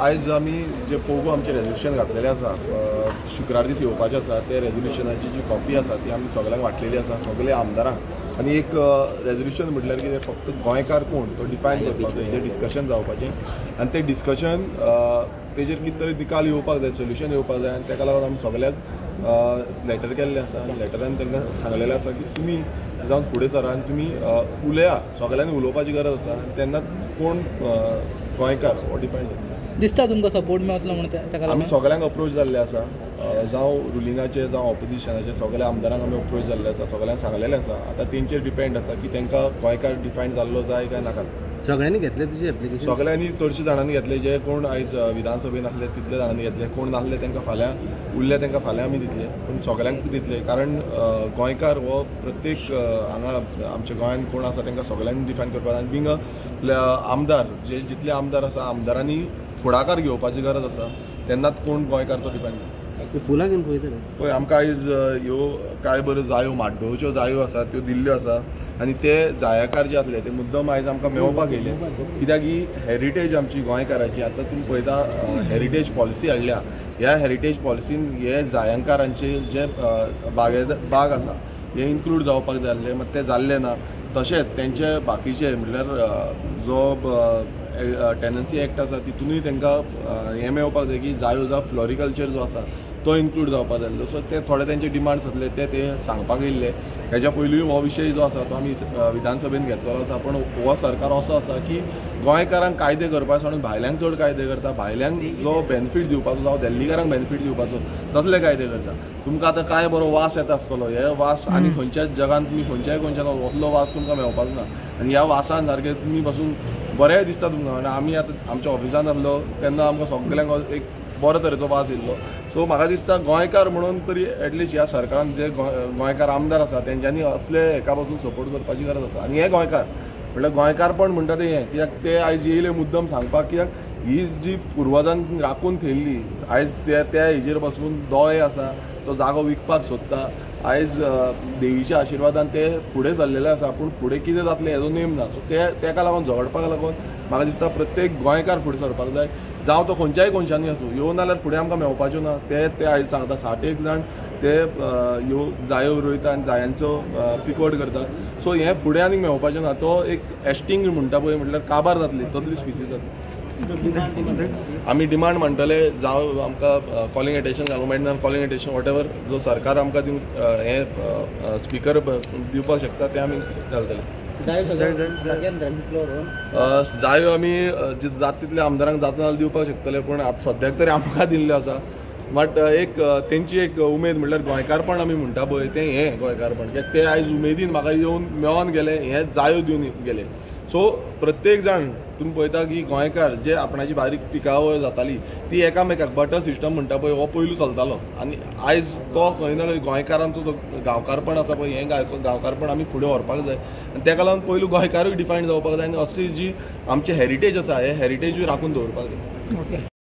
आयज आमी जे पळोवंक आमचे रेजोल्युशन घातलेलें आसा शुक्रार दीस येवपाचें आसा ते रेजोल्युशनाची जी कॉपी आसा ती आमी सगळ्यांक वाटलेली आसा सगळे आमदारांक आनी एक रेजोल्युशन म्हटल्यार कितें फक्त गोंयकार कोण तो डिफायन करपाचो हेजें डिस्कशन जावपाचें आनी तें डिस्कशन तेजेर कितें तरी निकाल येवपाक जाय सोल्युशन येवपाक जाय आनी ताका लागून आमी सगळ्याक लेटर केल्लें आसा आनी लेटरान तांकां सांगलेलें आसा की तुमी जावन फुडें सरा आनी तुमी उलया सगळ्यांनी उलोवपाची गरज आसा आनी तेन्ना कोण गोंयकार हो डिफायन जाता दिसता तुमकां सपोर्ट मेळटलो म्हणून आमी सगळ्यांक अप्रोच जाल्ले आसा जावं रुलिंगाचे जावं ऑपोजिशनाचे सगळ्या आमदारांक आमी अप्रोच जाल्ले आसा सगळ्यांक सांगलेलें आसा आतां तेंचेर डिपेंड आसा की तांकां गोंयकार डिफायन जाल्लो जाय काय नाका सगळ्यांनी घेतले तुजे एप्लिकेशन सगळ्यांनी चडशे जाणांनी घेतले जे कोण आयज विधानसभेन आसले तितले जाणांनी घेतले कोण नासले तांकां फाल्यां उरले तांकां फाल्यां आमी दितले पूण सगळ्यांक दितले कारण गोंयकार हो प्रत्येक हांगा आमच्या गोंयान कोण आसा तांकां सगळ्यांनी डिफायन करपाक आनी बींग आमदार जे जितले आमदार आसा आमदारांनी फुडाकार घेवपाची गरज आसा तेन्नाच कोण गोंयकार तो डिफायन करता फुलां घेवन पळयतले पळय आमकां आयज ह्यो कांय बऱ्यो जायो माड्डोळच्यो जायो आसा त्यो दिल्ल्यो आसा आनी ते जायाकार जे आसले ते मुद्दम आयज आमकां मेळोवपाक येयले कित्याक ही हेरिटेज आमची गोंयकाराची आतां तुमी पळयता हेरिटेज पॉलिसी हाडल्या ह्या हेरिटेज पॉलिसीन हे जायांकारांचे जे बाग आसा हे इन्क्लूड जावपाक जाय आसले मात ते जाल्ले ना तशेंच तेंचे बाकीचे म्हणल्यार जो टेनन्सी एक्ट आसा तितूनय तांकां हें मेळपाक जाय की जायो जावं फ्लॉरिकल्चर जो आसा तो इन्क्लूड जावपाक जाय सो ते थोडे तेंचे डिमांड्स आसले ते सांगपाक येयल्ले हेच्या पयलीं हो विशय जो आसा तो आमी विधानसभेन घेतलेलो आसा पण हो सरकार असो आसा की गोंयकारांक कायदे करपा सोडून भायल्यांक चड कायदे करता भायल्यांक जो बेनिफीट दिवपाचो जावं दिल्लीकारांक बेनिफीट दिवपाचो तसले कायदे करता तुमकां आतां काय बरो वास येता आसतलो हे वास आनी खंयच्याच जगान तुमी खंयच्याय गोंयच्यान असलो वास तुमकां मेळपाचो ना आनी ह्या वासान सारके तुमी पासून बरें दिसता तुमकां आनी आमी आतां आमच्या ऑफिसान आसलो तेन्ना आमकां सगळ्यांक एक बरो तरेचो वास येयल्लो सो म्हाका दिसता गोंयकार म्हणून तरी एटलिस्ट ह्या सरकारान जे गोंयकार आमदार आसा तेंच्यांनी असले हेका पासून सपोर्ट करपाची गरज आसा आनी हे गोंयकार म्हणल्यार गोंयकारपण म्हणटा ते हें कित्याक ते आयज येयले मुद्दम सांगपाक कित्याक ही जी पुर्वजांनी राखून ठेयल्ली आयज त्या हेजेर पासून दोळे आसा तो जागो विकपाक सोदता आयज देवीच्या आशिर्वादान ते फुडें चल्लेले आसा पूण फुडें कितें जातलें हेजो नेम ना सो तेका लागून झगडपाक लागून म्हाका दिसता प्रत्येक गोंयकार फुडें सरपाक जाय जावं तो खंयच्याय कोनशांनी आसूं येवं नाल्यार फुडें आमकां मेळपाच्यो ना ते आयज सांगता 60 जाण ते ह्यो जायो रोयता आनी जायांचो पिकोट करतात सो हें फुडें आनीक मेळपाचें ना तो एक एस्टींग म्हणटा पळय म्हटल्यार काबार जातली तसली स्पिसीस जातली आमी डिमांड म्हणटले जावं आमकां कॉलिंग एटेन्शन गव्हर्मेंटान कॉलिंग एटेन्शन वॉट एवर जो सरकार आमकां दिवंक हें स्पिकर दिवपाक शकता ते आमी घालतले जायो आमी जाता तितले आमदारांक जाता जाल्यार दिवपाक शकतले पूण आतां सद्याक तरी आमकां दिल्ल्यो आसा बट एक तेंची एक उमेद म्हणल्यार गोंयकारपण आमी म्हणटा पळय तें हें गोंयकारपण कित्याक ते आयज उमेदीन म्हाका येवन मेळोन गेले हे जायो दिवन गेले सो प्रत्येक जाण तुमी पळयता की गोंयकार जे आपणाची बारीक पिकावळ जाताली ती एकामेकाक बटर सिस्टम म्हणटा पळय हो पयलू चलतालो आनी आयज तो खंय ना खंय गोंयकारांचो जो गांवकारपण आसा पळय हें गांवकारपण आमी फुडें व्हरपाक जाय आनी तेका लागून पयलू गोंयकारूय डिफायन जावपाक जाय आनी असली जी आमची हेरिटेज आसा हे हेरिटेजूय राखून दवरपाक जाय.